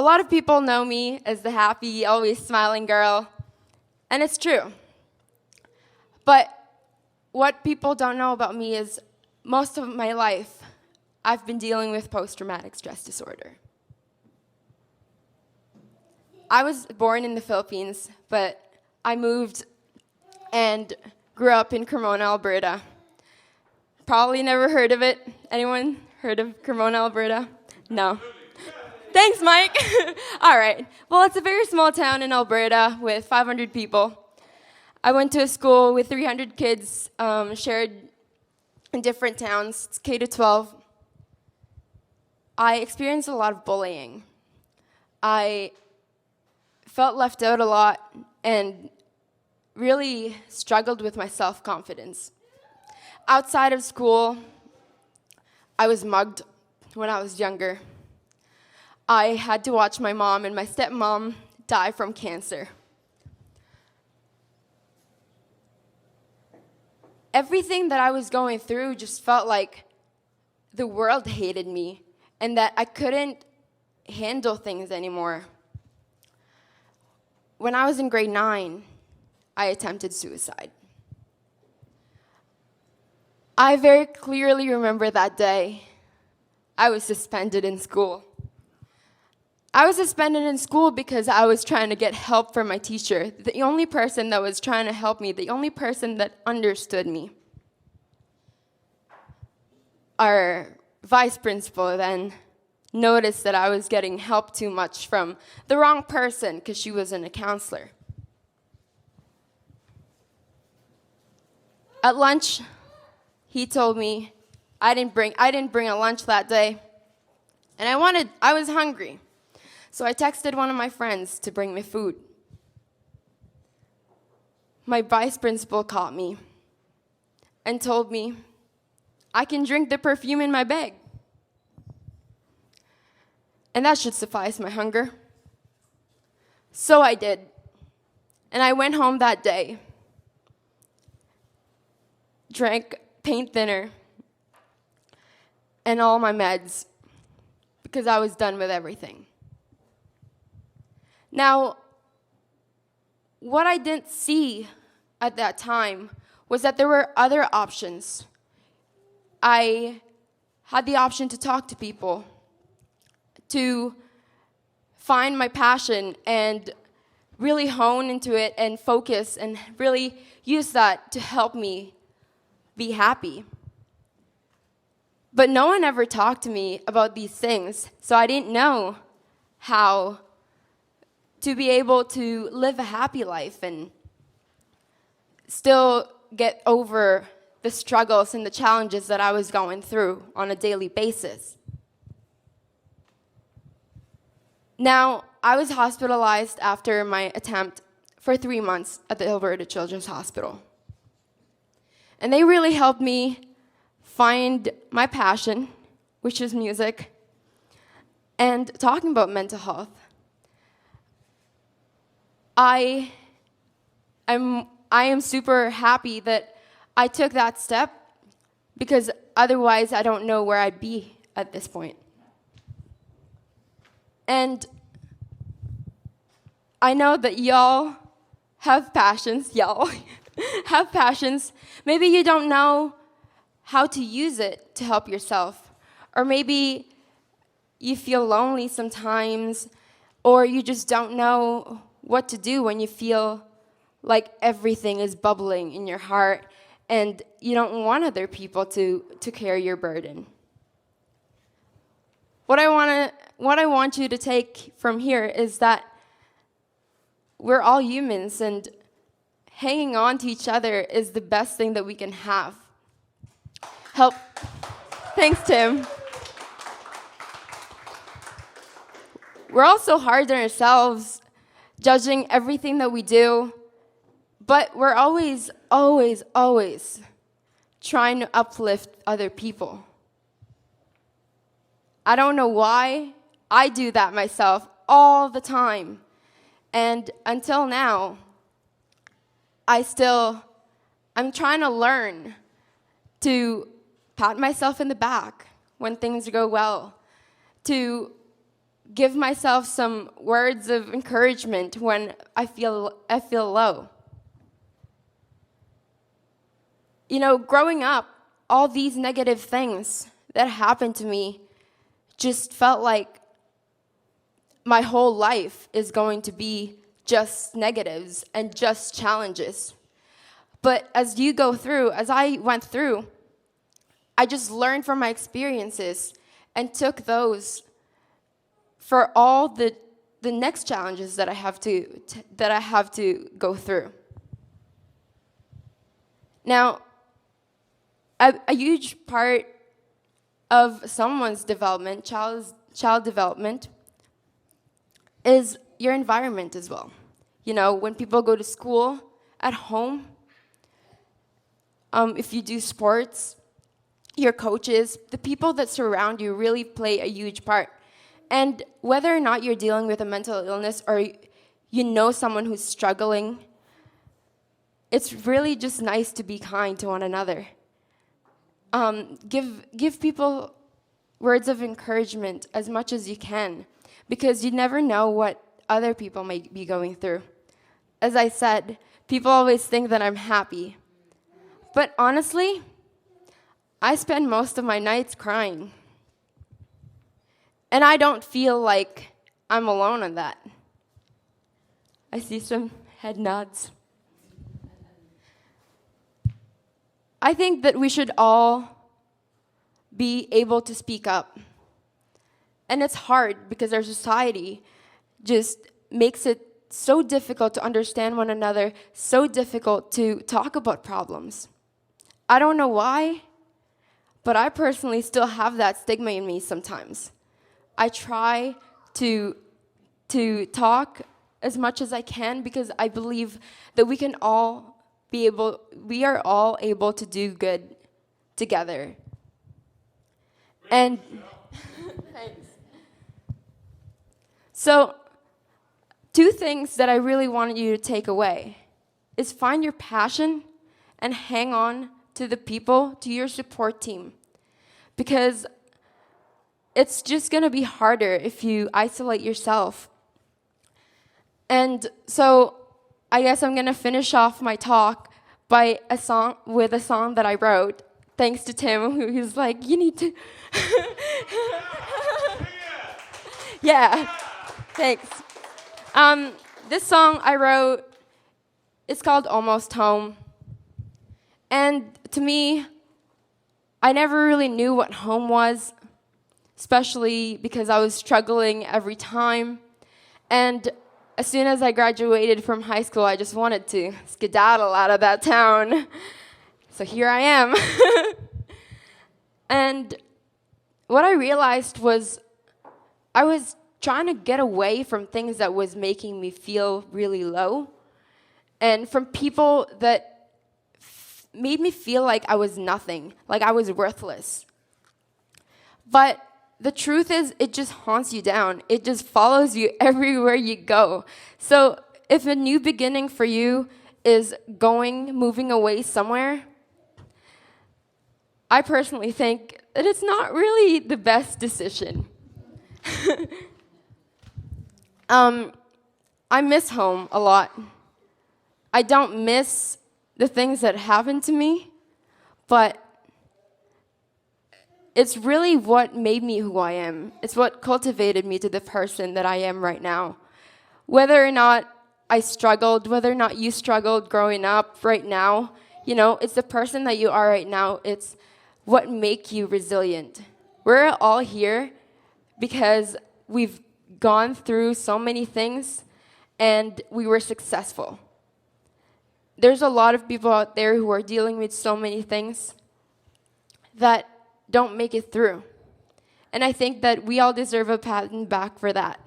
A lot of people know me as the happy, always smiling girl, and it's true. But what people don't know about me is most of my life, I've been dealing with post-traumatic stress disorder. I was born in the Philippines, but I moved and grew up in Cremona, Alberta. Probably never heard of it. Anyone heard of Cremona, Alberta? No. Thanks, Mike. All right. Well, it's a very small town in Alberta with 500 people. I went to a school with 300 kids shared in different towns. It's K to 12. I experienced a lot of bullying. I felt left out a lot and really struggled with my self-confidence. Outside of school, I was mugged when I was younger. I had to watch my mom and my stepmom die from cancer. Everything that I was going through just felt like the world hated me and that I couldn't handle things anymore. When I was in grade 9, I attempted suicide. I very clearly remember that day. I was suspended in school. I was suspended in school because I was trying to get help from my teacher, the only person that was trying to help me, the only person that understood me. Our vice principal then noticed that I was getting help too much from the wrong person because she wasn't a counselor. At lunch, he told me I didn't bring a lunch that day, and I was hungry. So I texted one of my friends to bring me food. My vice principal caught me and told me I can drink the perfume in my bag. And that should suffice my hunger. So I did. And I went home that day, drank paint thinner and all my meds because I was done with everything. Now, what I didn't see at that time was that there were other options. I had the option to talk to people, to find my passion and really hone into it and focus and really use that to help me be happy. But no one ever talked to me about these things, so I didn't know how to be able to live a happy life and still get over the struggles and the challenges that I was going through on a daily basis. Now, I was hospitalized after my attempt for 3 months at the Alberta Children's Hospital. And they really helped me find my passion, which is music, and talking about mental health. I am super happy that I took that step because otherwise I don't know where I'd be at this point. And I know that y'all have passions, y'all have passions. Maybe you don't know how to use it to help yourself, or maybe you feel lonely sometimes, or you just don't know what to do when you feel like everything is bubbling in your heart and you don't want other people to carry your burden. What I want you to take from here is that we're all humans and hanging on to each other is the best thing that we can have. Help. Thanks, Tim. We're also hard on ourselves, judging everything that we do, but we're always, always, always trying to uplift other people. I don't know why. I do that myself all the time. And until now, I'm trying to learn to pat myself in the back when things go well, to give myself some words of encouragement when I feel low. You know, growing up, all these negative things that happened to me just felt like my whole life is going to be just negatives and just challenges. But as I went through, I just learned from my experiences and took those for all the next challenges that I have to go through. Now, a huge part of someone's development, child development, is your environment as well. You know, when people go to school, at home, if you do sports, your coaches, the people that surround you really play a huge part. And whether or not you're dealing with a mental illness or you know someone who's struggling, it's really just nice to be kind to one another. Give people words of encouragement as much as you can, because you never know what other people may be going through. As I said, people always think that I'm happy. But honestly, I spend most of my nights crying. And I don't feel like I'm alone in that. I see some head nods. I think that we should all be able to speak up. And it's hard because our society just makes it so difficult to understand one another, so difficult to talk about problems. I don't know why, but I personally still have that stigma in me sometimes. I try to talk as much as I can because I believe that we are all able to do good together. And thanks. So, 2 things that I really wanted you to take away is find your passion and hang on to the people, to your support team. Because it's just going to be harder if you isolate yourself. And so I guess I'm going to finish off my talk with a song that I wrote, thanks to Tim, who's like, you need to... Yeah, thanks. This song I wrote, it's called Almost Home. And to me, I never really knew what home was, especially because I was struggling every time. And as soon as I graduated from high school, I just wanted to skedaddle out of that town. So here I am. And what I realized was I was trying to get away from things that was making me feel really low, and from people that made me feel like I was nothing, like I was worthless. But the truth is, it just haunts you down. It just follows you everywhere you go. So if a new beginning for you is moving away somewhere, I personally think that it's not really the best decision. I miss home a lot. I don't miss the things that happened to me, but it's really what made me who I am. It's what cultivated me to the person that I am right now. Whether or not I struggled, whether or not you struggled growing up right now, you know, it's the person that you are right now. It's what makes you resilient. We're all here because we've gone through so many things and we were successful. There's a lot of people out there who are dealing with so many things that don't make it through. And I think that we all deserve a pat on the back for that.